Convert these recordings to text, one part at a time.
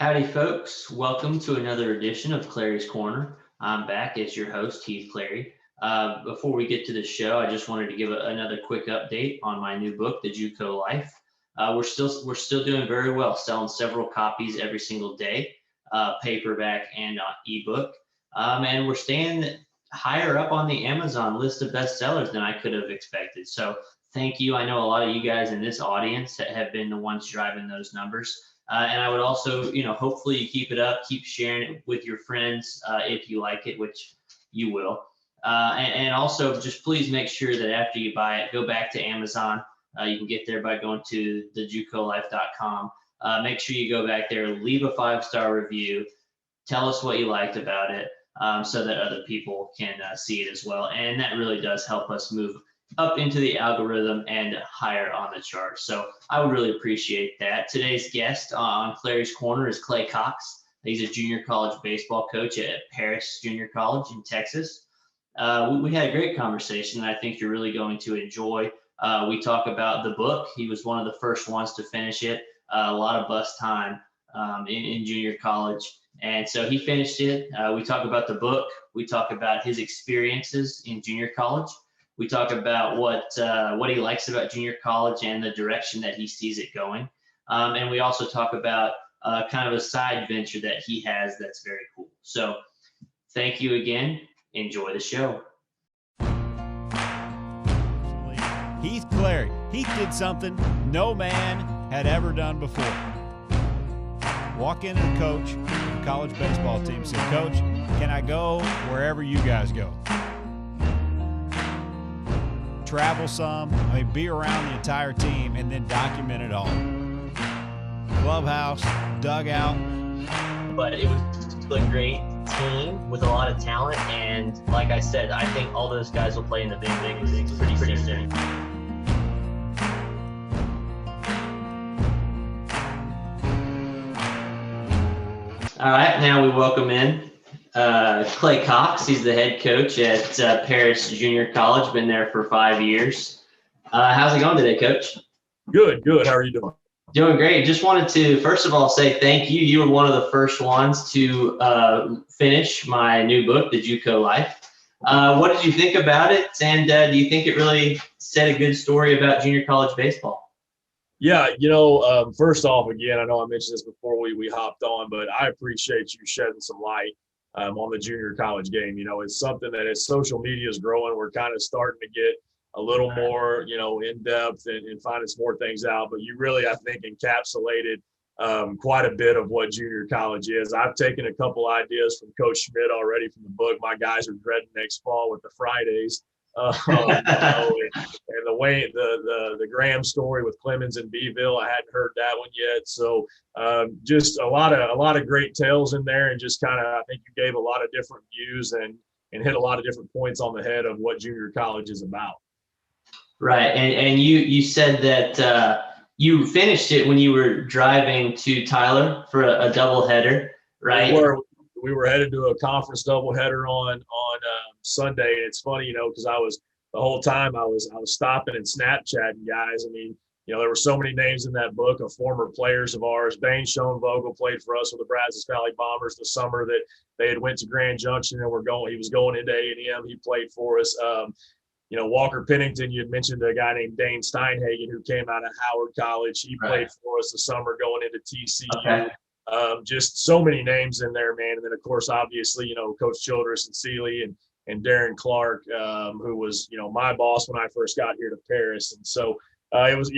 Howdy, folks. Welcome to another edition of Clary's Corner. I'm back as your host, Heath Clary. Before we get to the show, I just wanted to give another quick update on my new book, the JUCO Life. We're still doing very well, selling several copies every single day, paperback and ebook, and we're staying higher up on the Amazon list of bestsellers than I could have expected. So thank you. I know a lot of you guys in this audience have been the ones driving those numbers. And I would also, hopefully you keep it up, keep sharing it with your friends if you like it, which you will. And also just please make sure that after you buy it, go back to Amazon. You can get there by going to thejucolife.com. Make sure you go back there, leave a 5-star review, tell us what you liked about it so that other people can see it as well. And that really does help us move up into the algorithm and higher on the chart. So I would really appreciate that. Today's guest on Clary's Corner is Clay Cox. He's a junior college baseball coach at Paris Junior College in Texas. We had a great conversation that I think you're really going to enjoy. We talk about the book. He was one of the first ones to finish it. A lot of bus time in junior college. And so he finished it. We talk about the book. We talk about his experiences in junior college. We talk about what he likes about junior college and the direction that he sees it going. And we also talk about kind of a side venture that he has that's very cool. So thank you again. Enjoy the show. Heath Clary. Heath did something no man had ever done before. Walk in and coach the college baseball team. Said, Coach, can I go wherever you guys go? Travel some, be around the entire team, and then document it all. Clubhouse, dugout. But it was a great team with a lot of talent, and like I said, I think all those guys will play in the big leagues pretty soon. All right, now we welcome in Clay Cox. He's the head coach at Paris Junior College, been there for 5 years. How's it going today, Coach? Good. How are you doing? Doing great. Just wanted to, first of all, say thank you. You were one of the first ones to finish my new book, the JUCO Life. What did you think about it? And do you think it really said a good story about junior college baseball? Yeah, first off, again, I know I mentioned this before we hopped on, but I appreciate you shedding some light on the junior college game. It's something that as social media is growing, we're kind of starting to get a little more, in depth and finding some more things out. But you really, I think, encapsulated quite a bit of what junior college is. I've taken a couple ideas from Coach Schmidt already from the book. My guys are dreading next fall with the Fridays. And the Graham story with Clemens and Beeville, I hadn't heard that one yet. So just a lot of great tales in there, and just kind of, I think you gave a lot of different views and hit a lot of different points on the head of what junior college is about. Right, and you said that you finished it when you were driving to Tyler for a doubleheader, right? We were headed to a conference doubleheader on Sunday. And it's funny, because the whole time I was stopping and Snapchatting guys. There were so many names in that book of former players of ours. Dane Schoenvogel played for us with the Brazos Valley Bombers the summer that they had went to Grand Junction and he was going into A&M. He played for us. Walker Pennington, you had mentioned a guy named Dane Steinhagen who came out of Howard College. He played for us the summer going into TCU. Okay. Just so many names in there, man. And then, of course, obviously, Coach Childress and Seeley and Darren Clark, who was, my boss when I first got here to Paris. And so it was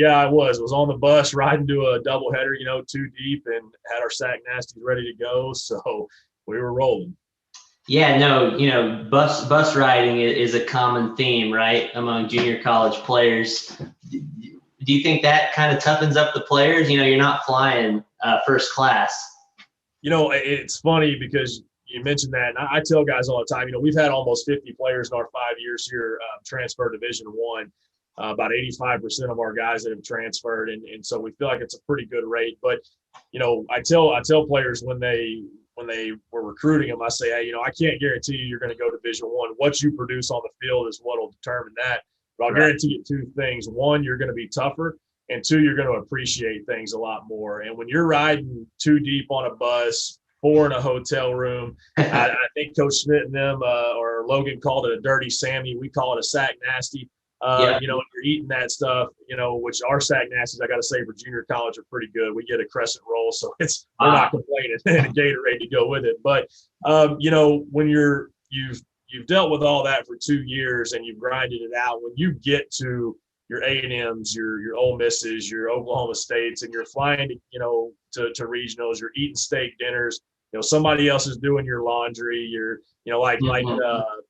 on the bus riding to a doubleheader, 2 deep, and had our sack nasties ready to go. So we were rolling. Yeah, no, bus riding is a common theme, right, among junior college players. Do you think that kind of toughens up the players? You're not flying first class. It's funny because you mentioned that, and I tell guys all the time, we've had almost 50 players in our 5 years here transfer Division I. About 85% of our guys that have transferred, and so we feel like it's a pretty good rate. But I tell players when they were recruiting them, I say, hey, I can't guarantee you're going to go Division I. What you produce on the field is what will determine that. But I'll guarantee you 2 things. One, you're going to be tougher, and two, you're going to appreciate things a lot more. And when you're riding 2 deep on a bus, 4 in a hotel room, I think Coach Schmidt and them or Logan called it a dirty Sammy. We call it a sack nasty. You know, you're eating that stuff, you know, which our sack nasties, I got to say, for junior college are pretty good. We get a crescent roll, so we're not complaining, and a Gatorade to go with it. But you know, when you've dealt with all that for 2 years and you've grinded it out, when you get to your A&Ms, your Ole Misses, your Oklahoma States, and you're flying to, you know, to regionals, you're eating steak dinners, you know, somebody else is doing your laundry, you're, you know, like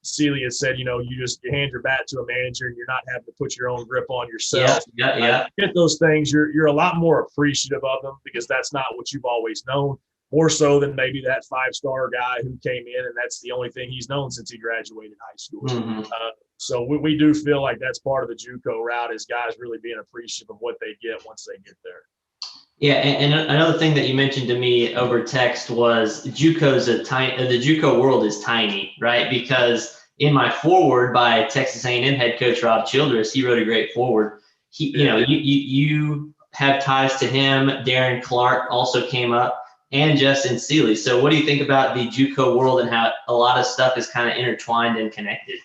Celia said, you know, you hand your bat to a manager and you're not having to put your own grip on yourself. Yeah. Get those things, you're a lot more appreciative of them because that's not what you've always known. More so than maybe that 5-star guy who came in and that's the only thing he's known since he graduated high school. So we do feel like that's part of the JUCO route is guys really being appreciative of what they get once they get there. Yeah, and another thing that you mentioned to me over text was the JUCO world is tiny, right? Because in my foreword by Texas A&M head coach Rob Childress, he wrote a great foreword. You know, you have ties to him. Darren Clark also came up, and Justin Seeley. So what do you think about the JUCO world and how a lot of stuff is kind of intertwined and connected?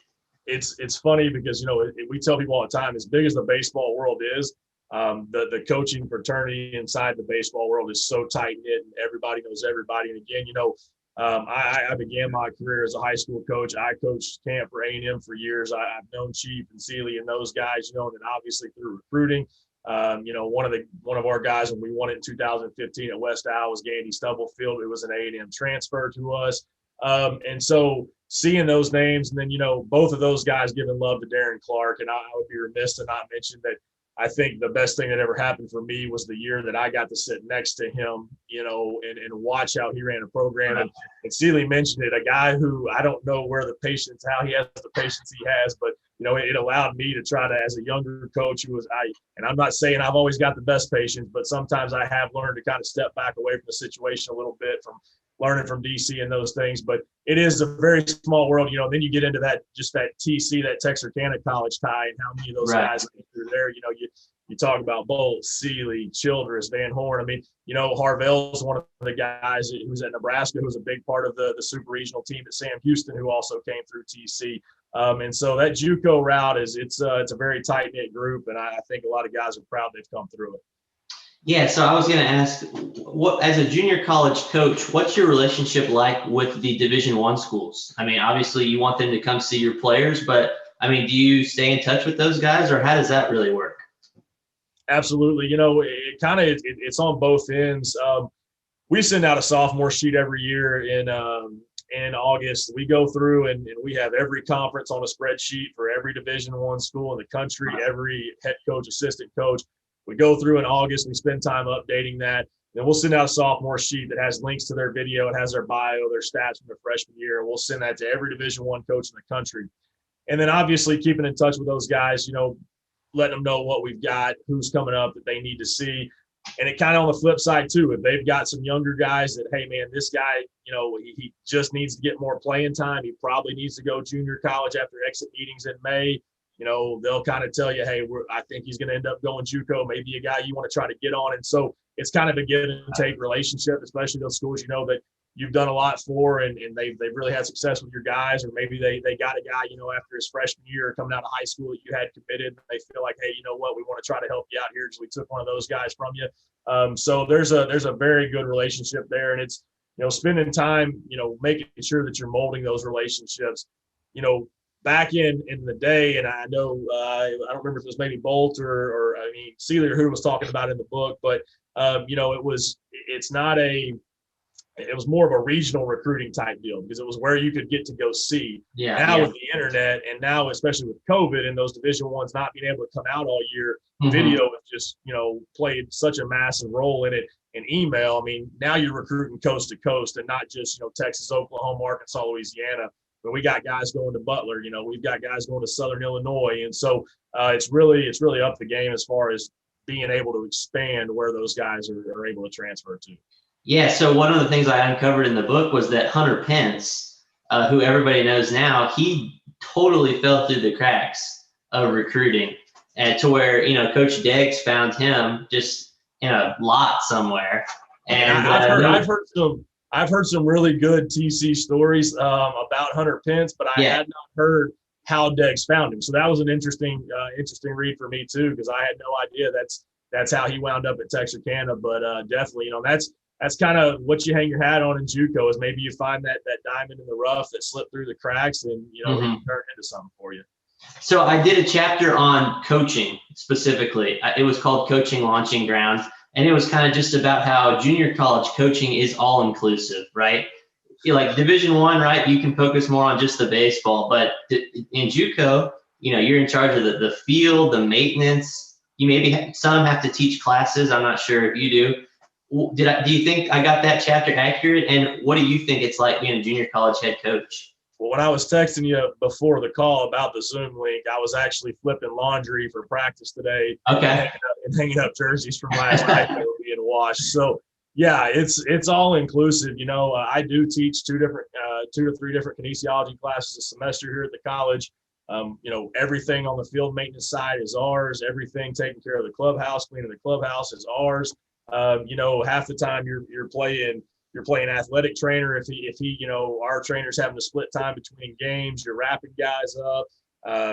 It's funny because, you know, we tell people all the time, as big as the baseball world is, the coaching fraternity inside the baseball world is so tight knit and everybody knows everybody. And again, you know, I began my career as a high school coach. I coached camp for A&M for years. I've known Chief and Seeley and those guys, you know, and then obviously through recruiting. You know, one of our guys when we won it in 2015 at West Isle was Gandy Stubblefield. It was an A&M transfer to us. And so seeing those names, and then, you know, both of those guys giving love to Darren Clark, and I would be remiss to not mention that I think the best thing that ever happened for me was the year that I got to sit next to him, you know, and watch how he ran a program. And Seeley mentioned it, a guy who I don't know how he has the patience he has, but, you know, it allowed me to try to, as a younger coach and I'm not saying I've always got the best patience, but sometimes I have learned to kind of step back away from the situation a little bit from learning from DC and those things, but it is a very small world, you know. Then you get into that TC, that Texarkana College tie, and how many of those guys came through there. You know, you talk about Bolt, Seeley, Childress, Van Horn. I mean, you know, Harvell's one of the guys who was at Nebraska, who was a big part of the super regional team at Sam Houston, who also came through TC. And so that JUCO route it's a very tight knit group, and I think a lot of guys are proud they've come through it. Yeah, so I was going to ask, what as a junior college coach, what's your relationship like with the Division I schools? I mean, obviously you want them to come see your players, but I mean, do you stay in touch with those guys, or how does that really work? Absolutely. You know, it's on both ends. We send out a sophomore sheet every year in August. We go through and we have every conference on a spreadsheet for every Division I school in the country, every head coach, assistant coach. We go through in August, we spend time updating that. Then we'll send out a sophomore sheet that has links to their video. It has their bio, their stats from their freshman year. We'll send that to every Division I coach in the country. And then obviously keeping in touch with those guys, you know, letting them know what we've got, who's coming up that they need to see. And it kind of on the flip side too, if they've got some younger guys that, hey man, this guy, you know, he just needs to get more playing time. He probably needs to go junior college after exit meetings in May. You know, they'll kind of tell you, hey, I think he's going to end up going JUCO, maybe a guy you want to try to get on. And so it's kind of a give and take relationship, especially those schools, you know, that you've done a lot for and they've really had success with your guys, or maybe they got a guy, you know, after his freshman year coming out of high school that you had committed. And they feel like, hey, you know what, we want to try to help you out here because we took one of those guys from you. So there's a very good relationship there. And it's, you know, spending time, you know, making sure that you're molding those relationships, you know. Back in the day, and I know I don't remember if it was maybe Bolt or I mean Seeley who was talking about it in the book, but you know, it was more of a regional recruiting type deal because it was where you could get to go see. With the internet, and now especially with COVID and those Division I's not being able to come out all year, video has just, you know, played such a massive role in it. And email, I mean, now you're recruiting coast to coast and not just, you know, Texas, Oklahoma, Arkansas, Louisiana. But we got guys going to Butler, you know, we've got guys going to Southern Illinois. And so it's really up the game as far as being able to expand where those guys are able to transfer to. Yeah. So one of the things I uncovered in the book was that Hunter Pence, who everybody knows now, he totally fell through the cracks of recruiting. and to where, Coach Deggs found him just in a lot somewhere. And I've heard some really good TC stories about Hunter Pence, but I had not heard how Deggs found him. So that was an interesting read for me too, because I had no idea that's how he wound up at Texarkana. But definitely, that's kind of what you hang your hat on in JUCO, is maybe you find that diamond in the rough that slipped through the cracks, and it can turn into something for you. So I did a chapter on coaching specifically. It was called Coaching Launching Grounds, and it was kind of just about how junior college coaching is all inclusive, right? Like Division I, right? You can focus more on just the baseball, but in JUCO, you're in charge of the field, the maintenance. You maybe some have to teach classes. I'm not sure if you do. Do you think I got that chapter accurate? And what do you think it's like being a junior college head coach? Well, when I was texting you before the call about the Zoom link, I was actually flipping laundry for practice today. Okay. And hanging up jerseys from last night that were being washed. So yeah, it's all inclusive. I do teach 2 to 3 different kinesiology classes a semester here at the college. Everything on the field maintenance side is ours. Everything taking care of the clubhouse, cleaning the clubhouse is ours. Half the time you're playing athletic trainer. If he, our trainer's having to split time between games, you're wrapping guys up.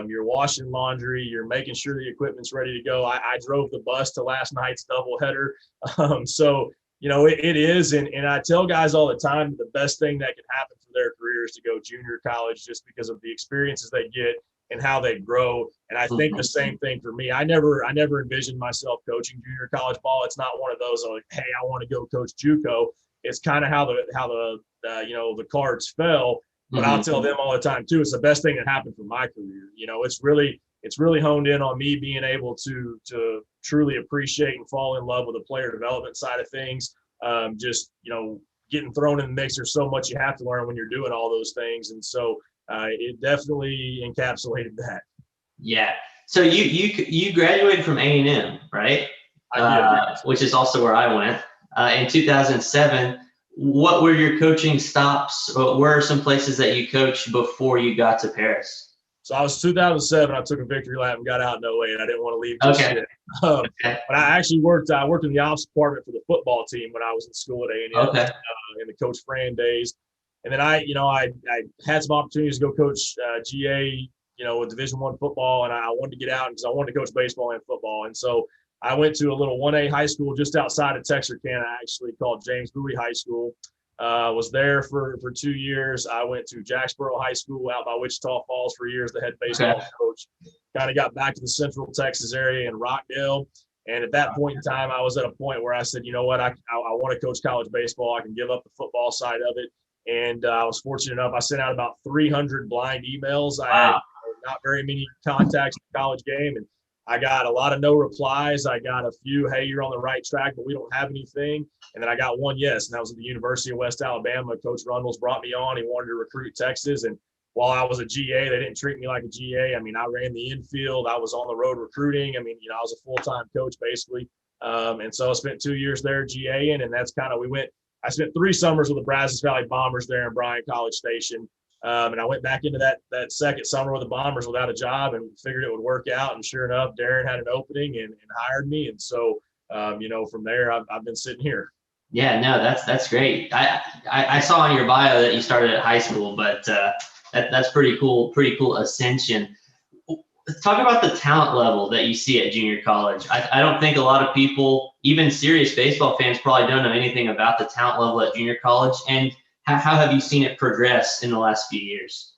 You're washing laundry, you're making sure the equipment's ready to go. I drove the bus to last night's doubleheader. So, it is. And I tell guys all the time, the best thing that can happen for their career is to go junior college, just because of the experiences they get and how they grow. And I think the same thing for me. I never envisioned myself coaching junior college ball. It's not one of those like, hey, I want to go coach JUCO. It's kind of how the cards fell. But I'll tell them all the time too, it's the best thing that happened for my career. It's really honed in on me being able to truly appreciate and fall in love with the player development side of things. Getting thrown in the mix, there's so much you have to learn when you're doing all those things. And so it definitely encapsulated that. Yeah. So you graduated from A&M, right? I did. Which is also where I went. In 2007, what were your coaching stops? Where are some places that you coached before you got to Paris? So I was 2007. I took a victory lap and got out in 08. I didn't want to leave just yet. But I actually worked in the ops department for the football team when I was in school at A&M in the Coach Fran days. And then I had some opportunities to go coach GA, with Division I football, and I wanted to get out because I wanted to coach baseball and football. And so I went to a little 1A high school just outside of Texarkana, actually, called James Bowie High School. Was there for 2 years. I went to Jacksboro High School out by Wichita Falls for years, the head baseball coach. Kind of got back to the Central Texas area in Rockdale. And at that point in time, I was at a point where I said, you know what, I want to coach college baseball. I can give up the football side of it. And I was fortunate enough, I sent out about 300 blind emails. I had not very many contacts in the college game. And I got a lot of no replies. I got a few, hey, you're on the right track, but we don't have anything. And then I got one yes, and that was at the University of West Alabama. Coach Rundles brought me on. He wanted to recruit Texas. And while I was a GA, they didn't treat me like a GA. I mean, I ran the infield. I was on the road recruiting. I mean, I was a full-time coach basically. And so I spent 2 years there GA-ing, and that's kind of, I spent 3 summers with the Brazos Valley Bombers there in Bryan College Station. And I went back into that second summer with the Bombers without a job and figured it would work out. And sure enough, Darren had an opening and hired me. And so, from there, I've been sitting here. Yeah, no, that's great. I saw in your bio that you started at high school, but that's pretty cool ascension. Talk about the talent level that you see at junior college. I don't think a lot of people, even serious baseball fans, probably don't know anything about the talent level at junior college. And how have you seen it progress in the last few years?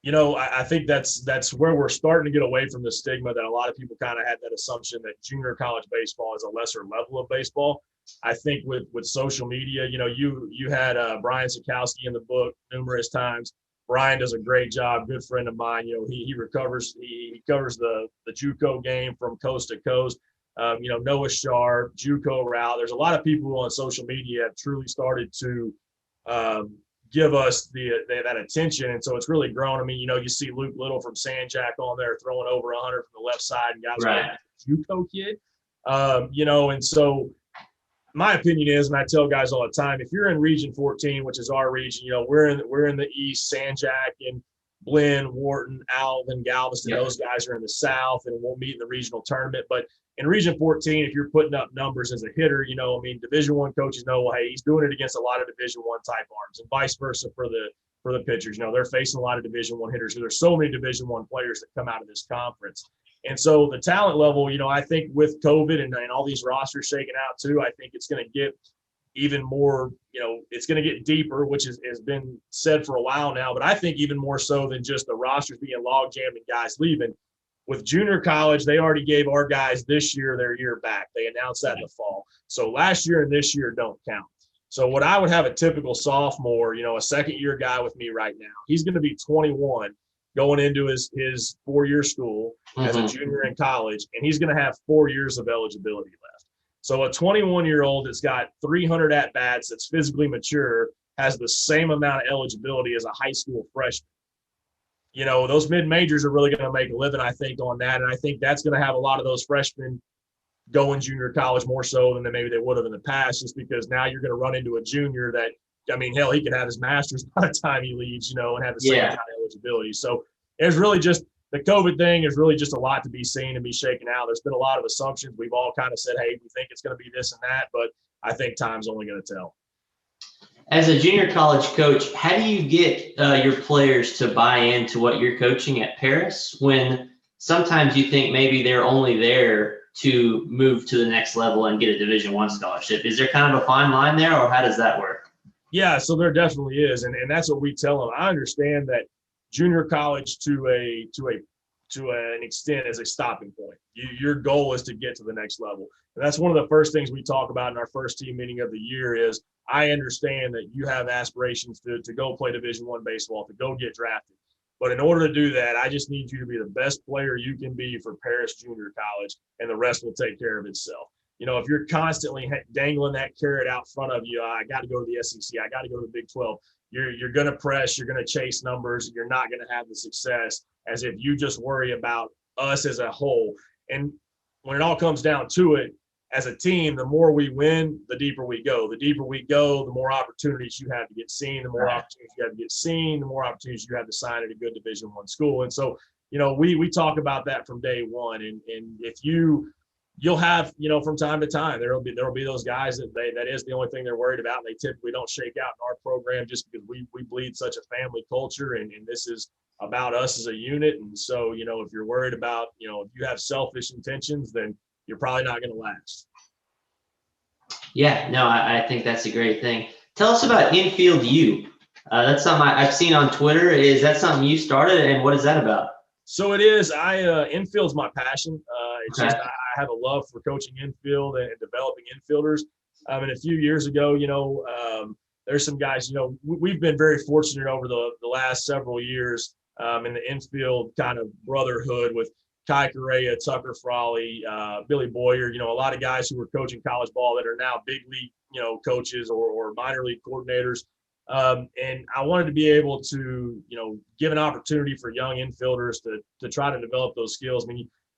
I think that's where we're starting to get away from the stigma that a lot of people kind of had that assumption that junior college baseball is a lesser level of baseball. I think with social media, you had Brian Sikowski in the book numerous times. Brian does a great job, good friend of mine. He covers the JUCO game from coast to coast. Noah Sharp, JUCO route. There's a lot of people on social media have truly started to give us that attention, and so it's really grown. I mean, you see Luke Little from Sanjack on there throwing over 100 from the left side, and guys like JUCO kid. And so my opinion is, and I tell guys all the time, if you're in Region 14, which is our region, we're in the East, Sanjack, and Blinn, Wharton, Alvin, Galveston, Yep. those guys are in the South, and we'll meet in the regional tournament. But in Region 14, if you're putting up numbers as a hitter, Division I coaches know, well, hey, he's doing it against a lot of Division I type arms, and vice versa for the pitchers. They're facing a lot of Division I hitters. There's so many Division I players that come out of this conference. And so the talent level, I think with COVID and all these rosters shaking out too, I think it's going to get even more, it's going to get deeper, which has been said for a while now. But I think even more so than just the rosters being log jammed and guys leaving. With junior college, they already gave our guys this year their year back. They announced that in the fall. So last year and this year don't count. So what I would have a typical sophomore, a second-year guy with me right now, he's going to be 21 going into his 4-year school as a junior in college, and he's going to have 4 years of eligibility left. So a 21-year-old that's got 300 at-bats, that's physically mature, has the same amount of eligibility as a high school freshman. Those mid-majors are really going to make a living, I think, on that, and I think that's going to have a lot of those freshmen going junior college more so than maybe they would have in the past, just because now you're going to run into a junior that, hell, he could have his master's by the time he leaves, and have the same kind of eligibility. So it's really just the COVID thing is really just a lot to be seen and be shaken out. There's been a lot of assumptions. We've all kind of said, hey, we think it's going to be this and that, but I think time's only going to tell. As a junior college coach, how do you get your players to buy into what you're coaching at Paris when sometimes you think maybe they're only there to move to the next level and get a Division I scholarship? Is there kind of a fine line there, or how does that work? Yeah, so there definitely is, and that's what we tell them. I understand that junior college to an extent is a stopping point. Your goal is to get to the next level, and that's one of the first things we talk about in our first team meeting of the year. Is I understand that you have aspirations to go play Division I baseball, to go get drafted. But in order to do that, I just need you to be the best player you can be for Paris Junior College, and the rest will take care of itself. If you're constantly dangling that carrot out front of you, I got to go to the SEC, I got to go to the Big 12, you're going to press, you're going to chase numbers, you're not going to have the success as if you just worry about us as a whole. And when it all comes down to it, as a team, the more we win, the deeper we go. The deeper we go, the more opportunities you have to get seen. The more opportunities you have to get seen, the more opportunities you have to sign at a good Division I school. And so, we talk about that from day one. And if you'll have, from time to time, there'll be those guys that is the only thing they're worried about. And they typically don't shake out in our program just because we bleed such a family culture, and this is about us as a unit. And so, if you're worried about, if you have selfish intentions, then you're probably not going to last. Yeah, no, I think that's a great thing. Tell us about Infield U. That's something I've seen on Twitter. Is that something you started, and what is that about? So it is. Infield's my passion. It's just I have a love for coaching infield and developing infielders. And a few years ago, there's some guys. We've been very fortunate over the last several years in the infield kind of brotherhood with Kai Correa, Tucker Frawley, Billy Boyer, a lot of guys who were coaching college ball that are now big league, coaches or minor league coordinators. And I wanted to be able to, give an opportunity for young infielders to try to develop those skills.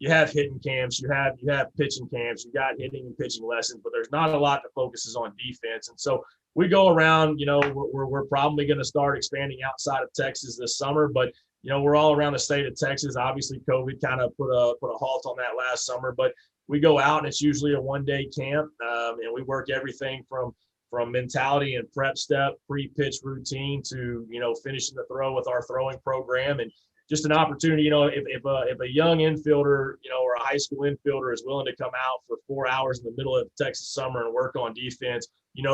You have hitting camps, you have pitching camps, you got hitting and pitching lessons, but there's not a lot that focuses on defense. And so we go around, we're probably going to start expanding outside of Texas this summer, but we're all around the state of Texas. Obviously, COVID kind of put a halt on that last summer, but we go out and it's usually a one-day camp, and we work everything from mentality and prep step, pre-pitch routine to finishing the throw with our throwing program, and just an opportunity. If a young infielder or a high school infielder is willing to come out for 4 hours in the middle of Texas summer and work on defense,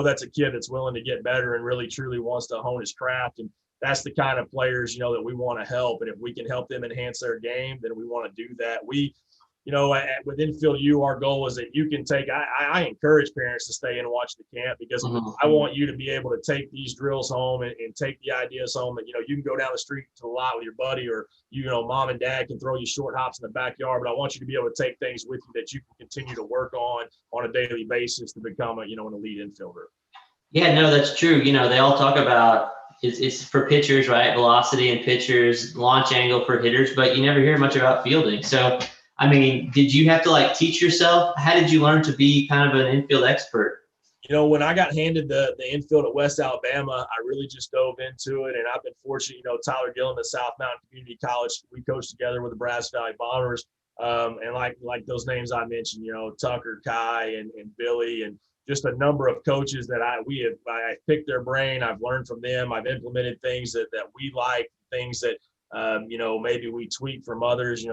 that's a kid that's willing to get better and really truly wants to hone his craft. And that's the kind of players, that we want to help. And if we can help them enhance their game, then we want to do that. With Infield U, our goal is that you can take, I encourage parents to stay and watch the camp, because I want you to be able to take these drills home and take the ideas home that, you can go down the street to the lot with your buddy, or, mom and dad can throw you short hops in the backyard, but I want you to be able to take things with you that you can continue to work on a daily basis to become an elite infielder. Yeah, no, that's true. They all talk about it's for pitchers, right? Velocity and pitchers, launch angle for hitters, but you never hear much about fielding. So, did you have to teach yourself? How did you learn to be kind of an infield expert? When I got handed the infield at West Alabama, I really just dove into it. And I've been fortunate, Tyler Gillen at South Mountain Community College, we coached together with the Brazos Valley Bombers. And like those names I mentioned, Tucker, Kai, and Billy, and just a number of coaches that I picked their brain. I've learned from them. I've implemented things that we like, things that, maybe we tweak from others.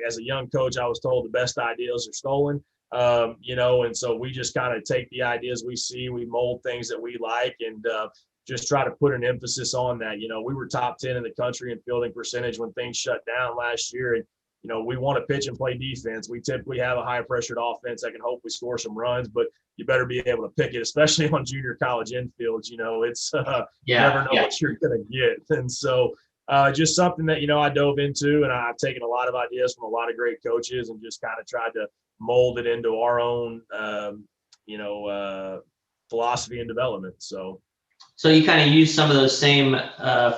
As a young coach, I was told the best ideas are stolen. And so we just kind of take the ideas we see, we mold things that we like, and just try to put an emphasis on that. We were top 10 in the country in fielding percentage when things shut down last year. And, we want to pitch and play defense. We typically have a high pressured offense that can hopefully score some runs, but you better be able to pick it, especially on junior college infields. It's you never know what you're going to get. And so just something that, I dove into, and I've taken a lot of ideas from a lot of great coaches and just kind of tried to mold it into our own, philosophy and development. So you kind of use some of those same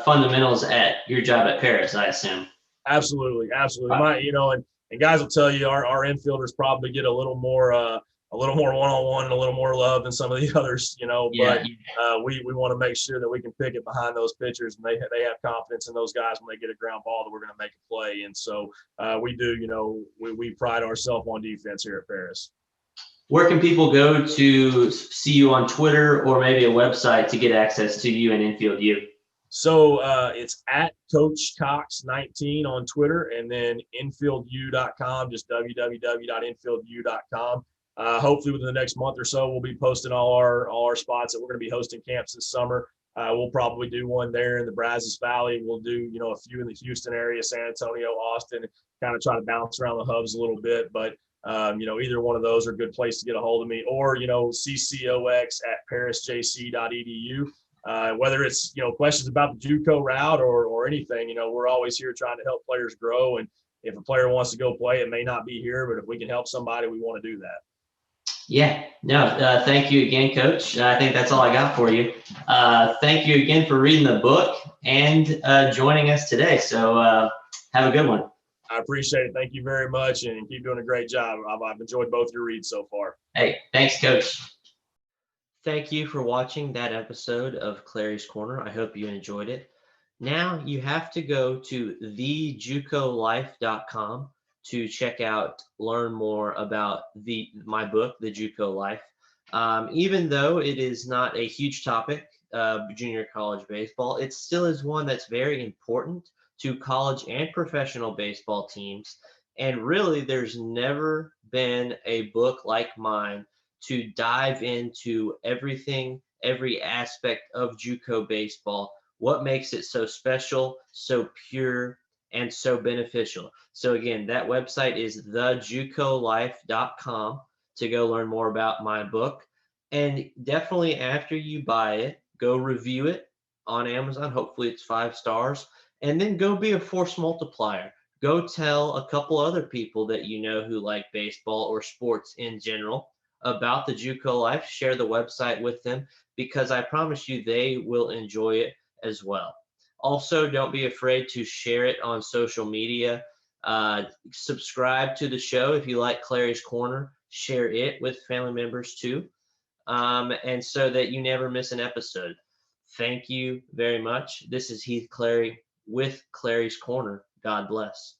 fundamentals at your job at Paris, I assume. Absolutely. Wow. And guys will tell you our infielders probably get a little more one-on-one and a little more love than some of the others, but we want to make sure that we can pick it behind those pitchers, and they have confidence in those guys when they get a ground ball that we're going to make a play. And so we do, we pride ourselves on defense here at Paris. Where can people go to see you on Twitter or maybe a website to get access to you and Infield U? So it's at Coach Cox 19 on Twitter, and then infieldu.com, just www.infieldu.com. Hopefully within the next month or so, we'll be posting all our spots that we're going to be hosting camps this summer. We'll probably do one there in the Brazos Valley. We'll do, a few in the Houston area, San Antonio, Austin, kind of try to bounce around the hubs a little bit. But, either one of those are a good place to get a hold of me, or, ccox@parisjc.edu. Whether it's, questions about the JUCO route or anything, we're always here trying to help players grow. And if a player wants to go play, it may not be here, but if we can help somebody, we want to do that. Yeah, no, thank you again, Coach. I think that's all I got for you. Thank you again for reading the book and joining us today. So have a good one. I appreciate it. Thank you very much, and keep doing a great job. I've enjoyed both your reads so far. Hey, thanks, Coach. Thank you for watching that episode of Clary's Corner. I hope you enjoyed it. Now you have to go to thejucolife.com to check out, learn more about my book, The JUCO Life. Even though it is not a huge topic, junior college baseball, it still is one that's very important to college and professional baseball teams. And really, there's never been a book like mine to dive into everything, every aspect of JUCO baseball, what makes it so special, so pure, and so beneficial. So again, that website is thejucolife.com to go learn more about my book. And definitely after you buy it, go review it on Amazon. Hopefully it's 5 stars. And then go be a force multiplier. Go tell a couple other people that you know who like baseball or sports in general about the JUCO Life. Share the website with them, because I promise you they will enjoy it as well. Also, don't be afraid to share it on social media. Subscribe to the show if you like Clary's Corner. Share it with family members too, and so that you never miss an episode. Thank you very much. This is Heath Clary with Clary's Corner. God bless.